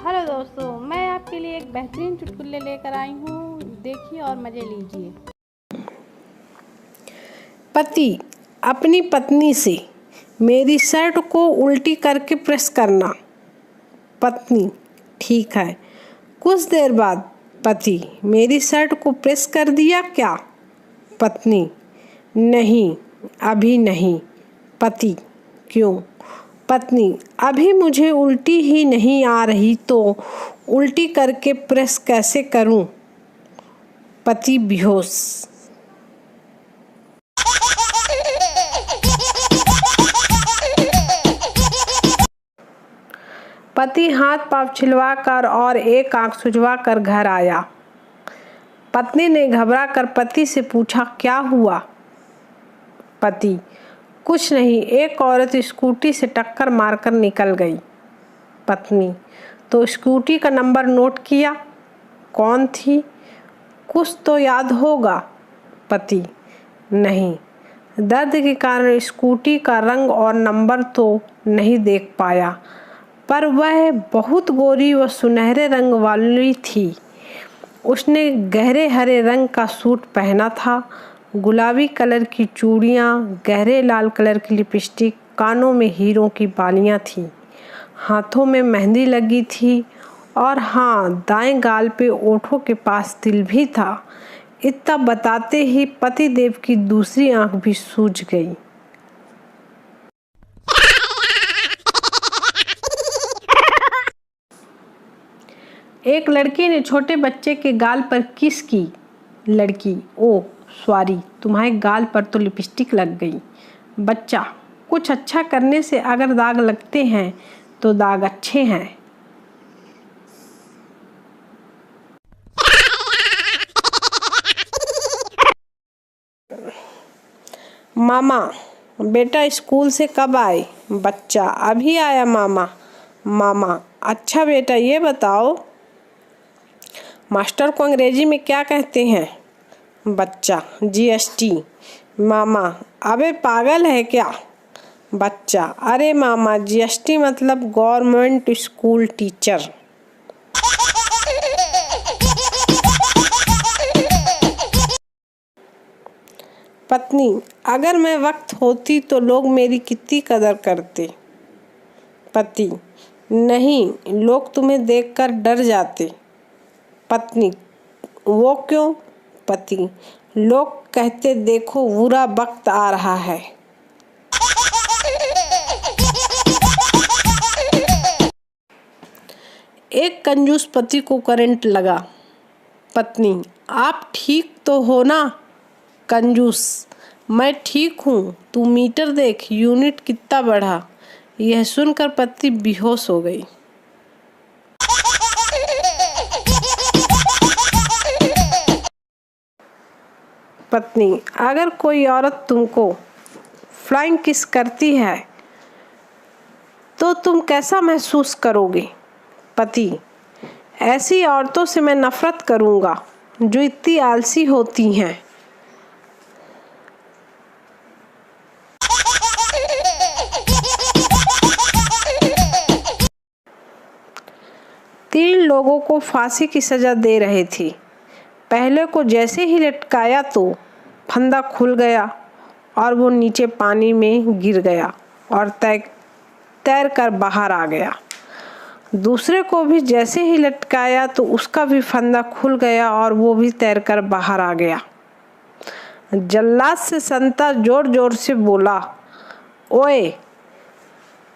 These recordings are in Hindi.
हेलो दोस्तों, मैं आपके लिए एक बेहतरीन चुटकुले लेकर आई हूँ। देखिए और मज़े लीजिए। पति अपनी पत्नी से, मेरी शर्ट को उल्टी करके प्रेस करना। पत्नी, ठीक है। कुछ देर बाद पति, मेरी शर्ट को प्रेस कर दिया क्या? पत्नी, नहीं, अभी नहीं। पति, क्यों? पत्नी, अभी मुझे उल्टी ही नहीं आ रही तो उल्टी करके प्रेस कैसे करूं? पति बेहोश। पति हाथ पांव छिलवाकर और एक आंख सुझवाकर घर आया। पत्नी ने घबराकर पति से पूछा, क्या हुआ? पति, कुछ नहीं, एक औरत स्कूटी से टक्कर मारकर निकल गई। पत्नी, तो स्कूटी का नंबर नोट किया? कौन थी? कुछ तो याद होगा। पति, नहीं, दर्द के कारण स्कूटी का रंग और नंबर तो नहीं देख पाया, पर वह बहुत गोरी व सुनहरे रंग वाली थी। उसने गहरे हरे रंग का सूट पहना था, गुलाबी कलर की चूड़ियाँ, गहरे लाल कलर की लिपस्टिक, कानों में हीरों की बालियाँ थीं, हाथों में मेहंदी लगी थी और हाँ, दाएं गाल पे ओठों के पास तिल भी था। इतना बताते ही पतिदेव की दूसरी आंख भी सूज गई। एक लड़की ने छोटे बच्चे के गाल पर किस की। लड़की, ओह सॉरी, तुम्हारे गाल पर तो लिपस्टिक लग गई। बच्चा, कुछ अच्छा करने से अगर दाग लगते हैं तो दाग अच्छे हैं। मामा, बेटा स्कूल से कब आए? बच्चा, अभी आया मामा। मामा, अच्छा बेटा ये बताओ, मास्टर को अंग्रेजी में क्या कहते हैं? बच्चा, GST। मामा, अबे पागल है क्या? बच्चा, अरे मामा, GST मतलब गवर्नमेंट स्कूल टीचर। पत्नी, अगर मैं वक्त होती तो लोग मेरी कितनी कदर करते। पति, नहीं, लोग तुम्हें देखकर डर जाते। पत्नी, वो क्यों? पति, लोग कहते देखो बुरा वक्त आ रहा है। एक कंजूस पति को करंट लगा। पत्नी, आप ठीक तो हो ना? कंजूस, मैं ठीक हूँ, तू मीटर देख, यूनिट कितना बढ़ा। यह सुनकर पत्नी बेहोश हो गई। पत्नी, अगर कोई औरत तुमको फ्लाइंग किस करती है तो तुम कैसा महसूस करोगे? पति, ऐसी औरतों से मैं नफरत करूँगा जो इतनी आलसी होती हैं। तीन लोगों को फांसी की सजा दे रहे थे। पहले को जैसे ही लटकाया तो फंदा खुल गया और वो नीचे पानी में गिर गया और तैर कर बाहर आ गया। दूसरे को भी जैसे ही लटकाया तो उसका भी फंदा खुल गया और वो भी तैर कर बाहर आ गया। जल्लाद से संता जोर जोर से बोला, ओए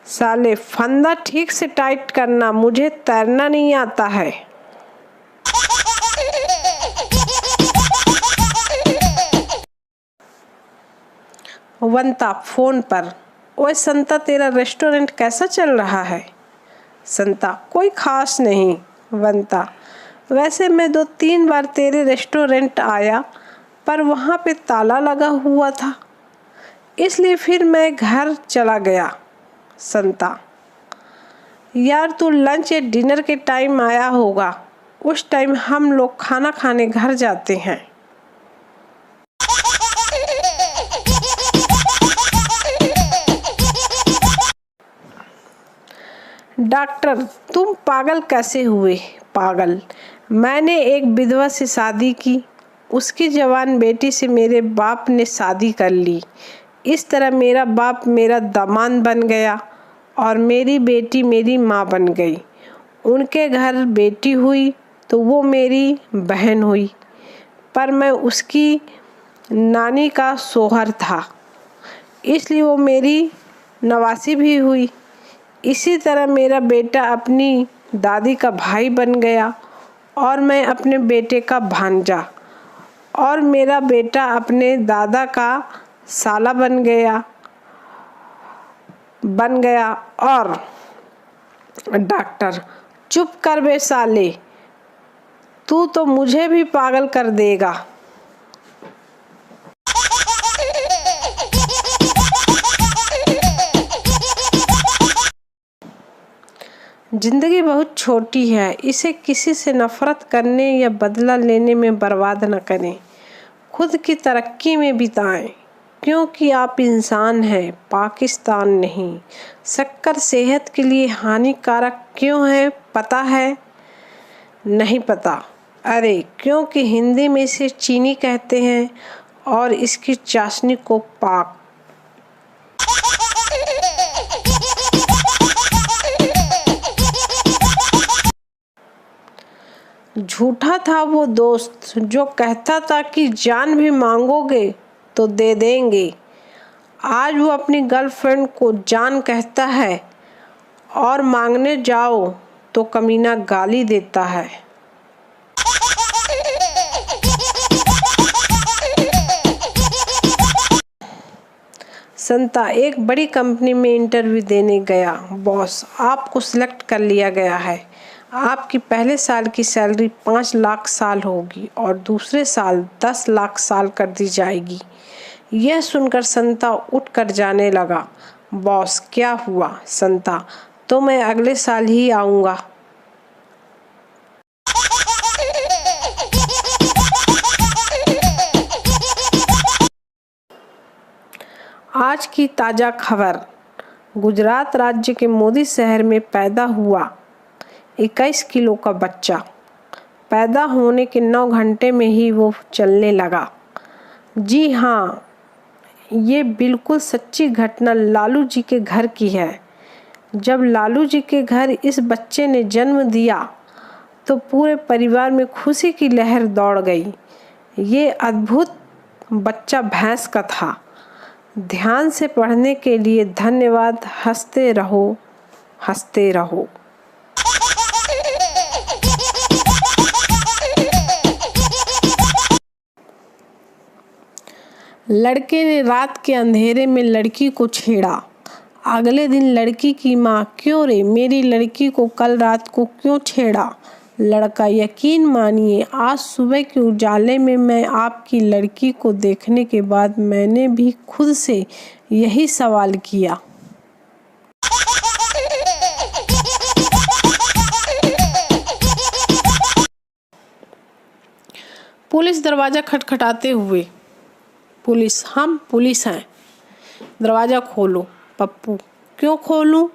साले, फंदा ठीक से टाइट करना, मुझे तैरना नहीं आता है। वंता फोन पर, ओए संता, तेरा रेस्टोरेंट कैसा चल रहा है? संता, कोई खास नहीं। वंता, वैसे मैं 2-3 बार तेरे रेस्टोरेंट आया पर वहाँ पे ताला लगा हुआ था, इसलिए फिर मैं घर चला गया। संता, यार तू लंच या डिनर के टाइम आया होगा, उस टाइम हम लोग खाना खाने घर जाते हैं। डॉक्टर, तुम पागल कैसे हुए? पागल, मैंने एक विधवा से शादी की, उसकी जवान बेटी से मेरे बाप ने शादी कर ली। इस तरह मेरा बाप मेरा दामाद बन गया और मेरी बेटी मेरी माँ बन गई। उनके घर बेटी हुई तो वो मेरी बहन हुई, पर मैं उसकी नानी का शोहर था, इसलिए वो मेरी नवासी भी हुई। इसी तरह मेरा बेटा अपनी दादी का भाई बन गया और मैं अपने बेटे का भांजा, और मेरा बेटा अपने दादा का साला बन गया। और डॉक्टर, चुप कर बे साले, तू तो मुझे भी पागल कर देगा। जिंदगी बहुत छोटी है, इसे किसी से नफरत करने या बदला लेने में बर्बाद न करें, खुद की तरक्की में बिताएं, क्योंकि आप इंसान हैं, पाकिस्तान नहीं। शक्कर सेहत के लिए हानिकारक क्यों है पता है? नहीं पता। अरे क्योंकि हिंदी में इसे चीनी कहते हैं और इसकी चाशनी को पाक। झूठा था वो दोस्त जो कहता था कि जान भी मांगोगे तो दे देंगे। आज वो अपनी गर्लफ्रेंड को जान कहता है और मांगने जाओ तो कमीना गाली देता है। संता एक बड़ी कंपनी में इंटरव्यू देने गया। बॉस, आपको सिलेक्ट कर लिया गया है। आपकी पहले साल की सैलरी 5 लाख साल होगी और दूसरे साल 10 लाख साल कर दी जाएगी। यह सुनकर संता उठकर जाने लगा। बॉस, क्या हुआ? संता, तो मैं अगले साल ही आऊँगा। आज की ताज़ा खबर। गुजरात राज्य के मोदी शहर में पैदा हुआ 21 किलो का बच्चा। पैदा होने के 9 घंटे में ही वो चलने लगा। जी हाँ, ये बिल्कुल सच्ची घटना लालू जी के घर की है। जब लालू जी के घर इस बच्चे ने जन्म दिया तो पूरे परिवार में खुशी की लहर दौड़ गई। ये अद्भुत बच्चा भैंस का था। ध्यान से पढ़ने के लिए धन्यवाद। हंसते रहो, हंसते रहो। लड़के ने रात के अंधेरे में लड़की को छेड़ा। अगले दिन लड़की की माँ, क्यों रे, मेरी लड़की को कल रात को क्यों छेड़ा? लड़का, यकीन मानिए आज सुबह के उजाले में मैं आपकी लड़की को देखने के बाद मैंने भी खुद से यही सवाल किया। पुलिस दरवाजा खटखटाते हुए। पुलिस, हम पुलिस हैं, दरवाज़ा खोलो। पप्पू, क्यों खोलूं?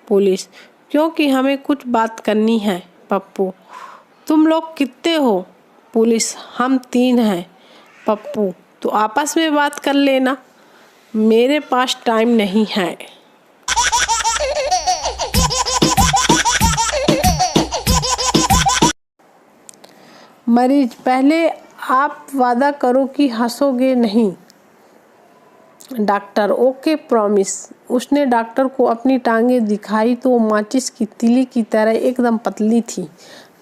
पुलिस, क्योंकि हमें कुछ बात करनी है। पप्पू, तुम लोग कितने हो? पुलिस, हम 3 हैं। पप्पू, तो आपस में बात कर लेना, मेरे पास टाइम नहीं है। मरीज, पहले आप वादा करो कि हंसोगे नहीं। Doctor, okay promise. उसने डॉक्टर को अपनी टांगें दिखाई तो वो माचिस की तीली की तरह एकदम पतली थी।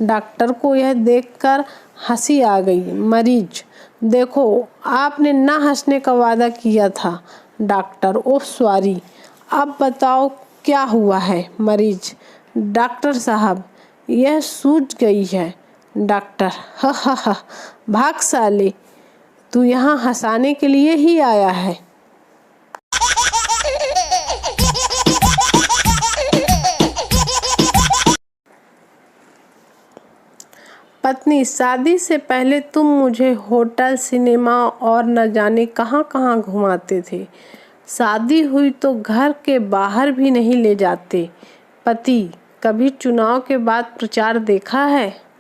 डॉक्टर को यह देखकर हंसी आ गई। मरीज, देखो आपने ना हंसने का वादा किया था। डॉक्टर, ओह सॉरी, अब बताओ क्या हुआ है? मरीज, डॉक्टर साहब यह सूज गई है। डॉक्टर, हा, भाग साले, तू यहाँ हंसाने के लिए ही आया है। पत्नी, शादी से पहले तुम मुझे होटल, सिनेमा और न जाने कहाँ कहाँ घुमाते थे। शादी हुई तो घर के बाहर भी नहीं ले जाते। पति, कभी चुनाव के बाद प्रचार देखा है?